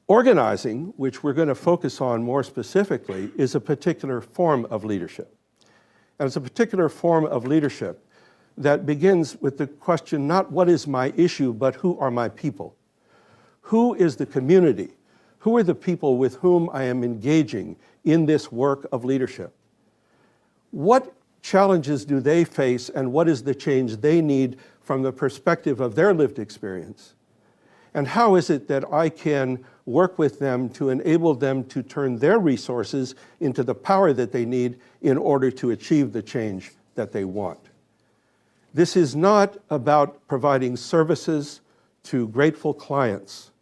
Organizing, which we're going to focus on more specifically, is a particular form of leadership. And it's a particular form of leadership that begins with the question, not what is my issue, but who are my people? Who is the community? Who are the people with whom I am engaging in this work of leadership? What challenges do they face, and what is the change they need from the perspective of their lived experience? And how is it that I can work with them to enable them to turn their resources into the power that they need in order to achieve the change that they want? This is not about providing services to grateful clients.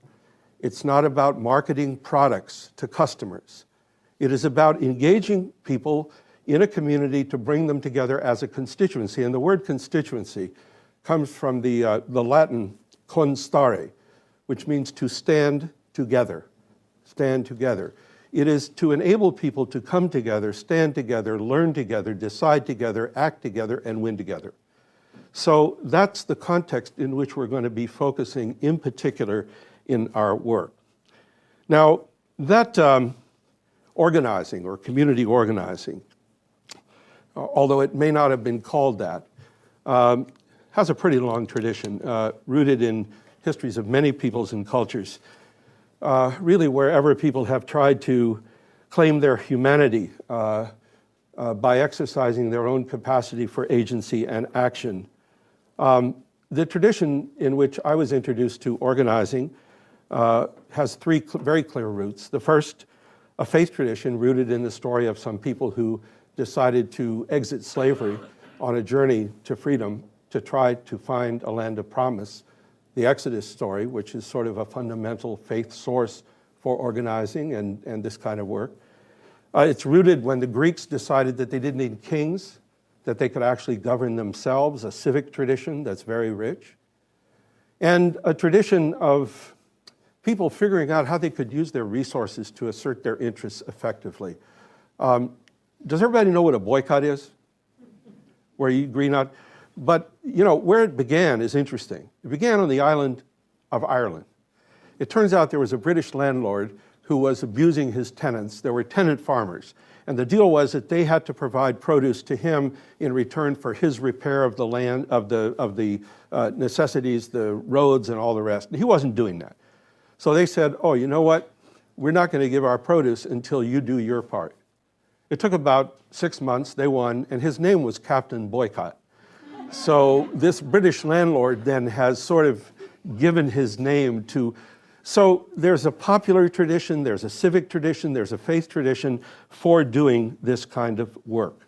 It's not about marketing products to customers. It is about engaging people in a community to bring them together as a constituency. And the word constituency comes from the Latin constare, which means to stand together. Stand together. It is to enable people to come together, stand together, learn together, decide together, act together, and win together. So that's the context in which we're going to be focusing in particular in our work. Now, that organizing or community organizing, although it may not have been called that, has a pretty long tradition, rooted in histories of many peoples and cultures. Really, wherever people have tried to claim their humanity by exercising their own capacity for agency and action. The tradition in which I was introduced to organizing has three very clear roots. The first, a faith tradition rooted in the story of some people who decided to exit slavery on a journey to freedom to try to find a land of promise. The Exodus story, which is sort of a fundamental faith source for organizing and this kind of work. It's rooted when the Greeks decided that they didn't need kings, that they could actually govern themselves, a civic tradition that's very rich. And a tradition of people figuring out how they could use their resources to assert their interests effectively. Does everybody know what a boycott is? Where you agree not? But you know, where it began is interesting. It began on the island of Ireland. It turns out there was a British landlord who was abusing his tenants. There were tenant farmers. And the deal was that they had to provide produce to him in return for his repair of the land, of the necessities, the roads and all the rest. And he wasn't doing that. So they said, oh, you know what? We're not going to give our produce until you do your part. It took about 6 months, they won, and his name was Captain Boycott. So this British landlord then has sort of given his name to, so there's a popular tradition, there's a civic tradition, there's a faith tradition for doing this kind of work.